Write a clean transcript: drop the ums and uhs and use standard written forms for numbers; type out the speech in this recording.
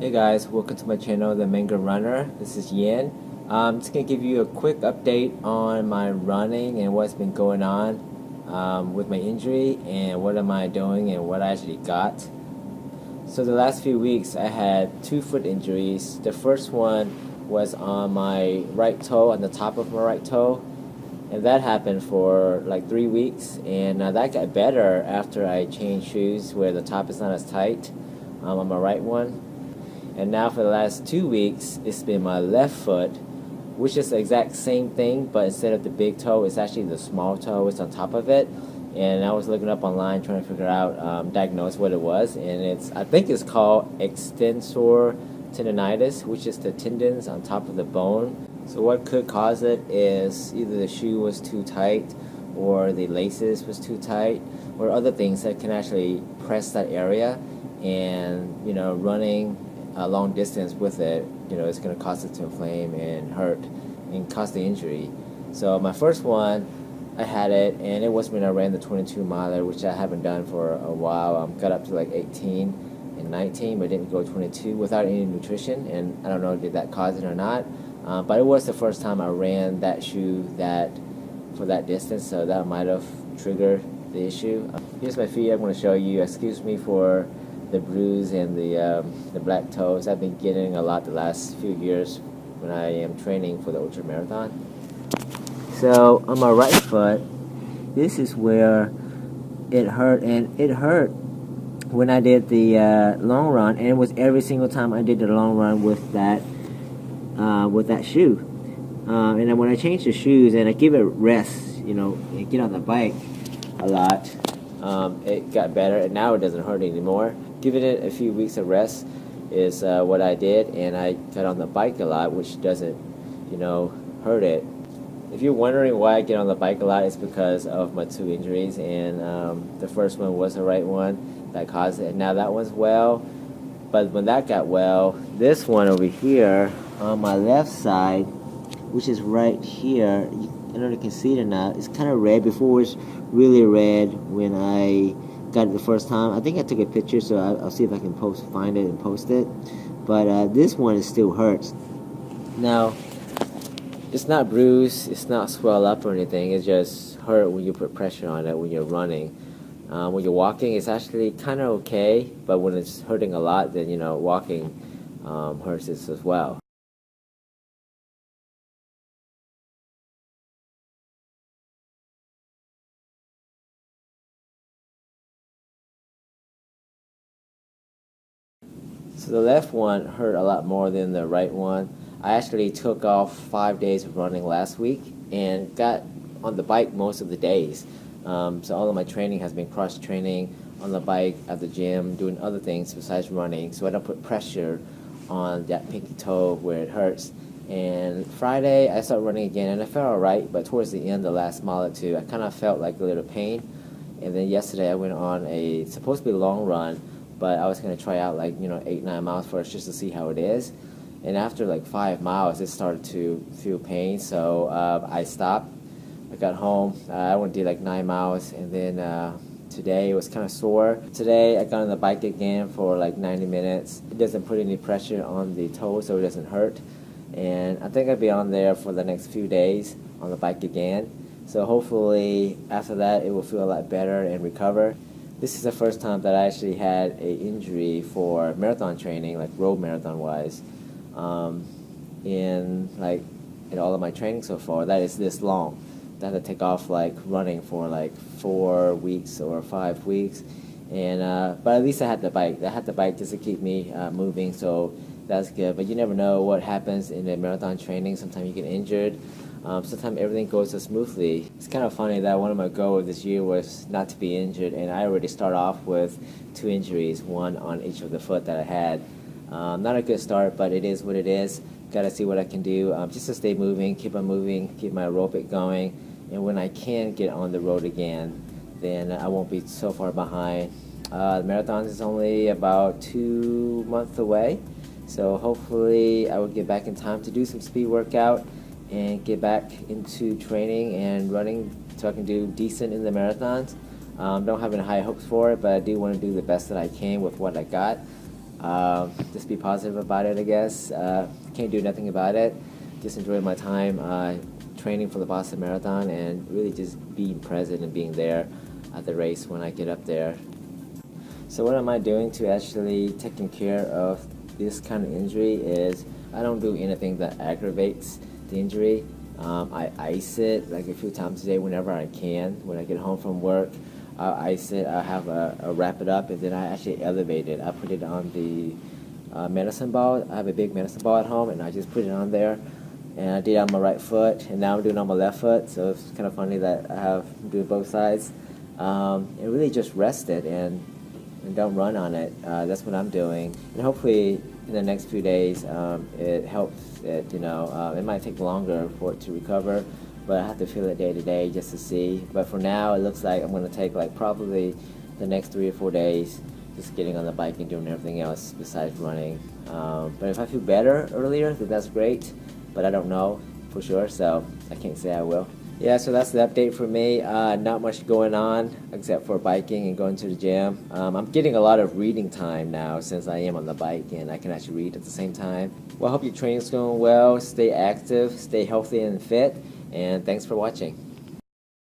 Hey guys, welcome to my channel, The Manga Runner. This is Yin. I'm just going to give you a quick update on my running and what's been going on with my injury and what am I doing and what I actually got. So the last few weeks I had 2 foot injuries. The first one was on my right toe, on the top of my right toe. And that happened for like 3 weeks, and that got better after I changed shoes where the top is not as tight on my right one. And now for the last 2 weeks, it's been my left foot, which is the exact same thing, but instead of the big toe, it's actually the small toe. It's on top of it. And I was looking up online trying to figure out, diagnose what it was. And I think it's called Extensor Tendonitis, which is the tendons on top of the bone. So what could cause it is either the shoe was too tight or the laces was too tight or other things that can actually press that area. And, running a long distance with it, it's going to cause it to inflame and hurt and cause the injury. So my first one, I had it, and it was when I ran the 22 miler, which I haven't done for a while. Got up to like 18 and 19, but didn't go 22 without any nutrition, and I don't know did that cause it or not. But it was the first time I ran that shoe for that distance, so that might have triggered the issue. Here's my feet. I'm going to show you. Excuse me for the bruise and the black toes. I've been getting a lot the last few years when I am training for the ultra marathon. So on my right foot, this is where it hurt, and it hurt when I did the long run, and it was every single time I did the long run with that shoe. And then when I changed the shoes and I give it rest, and get on the bike a lot, it got better, and now it doesn't hurt anymore. Giving it a few weeks of rest is what I did, and I got on the bike a lot, which doesn't, hurt it. If you're wondering why I get on the bike a lot, it's because of my 2 injuries, and the first one was the right one that caused it, and now that one's well. But when that got well, this one over here on my left side, which is right here, I don't know if you can see it or not, it's kind of red. Before it was really red when I got it the first time. I think I took a picture, so I'll see if I can find it and post it. But this one still hurts. Now, it's not bruised, it's not swelled up or anything. It just hurt when you put pressure on it when you're running. When you're walking, it's actually kind of okay, but when it's hurting a lot, then walking hurts as well. So the left one hurt a lot more than the right one. I actually took off 5 days of running last week and got on the bike most of the days. So all of my training has been cross training on the bike, at the gym, doing other things besides running, so I don't put pressure on that pinky toe where it hurts. And Friday I started running again, and I felt alright, but towards the end, the last mile or two, I kind of felt like a little pain. And then yesterday I went on a supposed to be a long run, but I was going to try out 8-9 miles first just to see how it is. And after like 5 miles, it started to feel pain, so I stopped. I got home. I went to do like 9 miles, and then today it was kind of sore. Today I got on the bike again for like 90 minutes. It doesn't put any pressure on the toe, so it doesn't hurt. And I think I'll be on there for the next few days on the bike again. So hopefully after that it will feel a lot better and recover. This is the first time that I actually had an injury for marathon training, like road marathon wise, in all of my training so far. That is this long. I had to take off running for 4 weeks or 5 weeks, and but at least I had the bike. I had the bike just to keep me moving, so that's good. But you never know what happens in the marathon training. Sometimes you get injured. Sometimes everything goes so smoothly. It's kind of funny that one of my goals this year was not to be injured, and I already start off with 2 injuries, one on each of the foot that I had. Not a good start, but it is what it is. Got to see what I can do just to stay moving, keep on moving, keep my aerobic going, and when I can get on the road again, then I won't be so far behind. The marathon is only about 2 months away, so hopefully I will get back in time to do some speed workout and get back into training and running so I can do decent in the marathons. Don't have any high hopes for it, but I do want to do the best that I can with what I got. Just be positive about it, I guess. Can't do nothing about it. Just enjoy my time training for the Boston Marathon and really just being present and being there at the race when I get up there. So what am I doing to actually taking care of this kind of injury is I don't do anything that aggravates the injury. I ice it like a few times a day whenever I can. When I get home from work, I'll ice it. I'll have a wrap it up, and then I actually elevate it. I put it on the medicine ball. I have a big medicine ball at home, and I just put it on there. And I did it on my right foot, and now I'm doing it on my left foot. So it's kind of funny that I'm doing both sides. And really just rest it and don't run on it. That's what I'm doing. And hopefully in the next few days it helps it, it might take longer for it to recover, but I have to feel it day to day just to see. But for now it looks like I'm going to take like probably the next 3 or 4 days just getting on the bike and doing everything else besides running. But if I feel better earlier, then that's great, but I don't know for sure, so I can't say I will. Yeah, so that's the update for me. Not much going on except for biking and going to the gym. I'm getting a lot of reading time now since I am on the bike and I can actually read at the same time. Well, I hope your training's going well. Stay active, stay healthy and fit, and thanks for watching.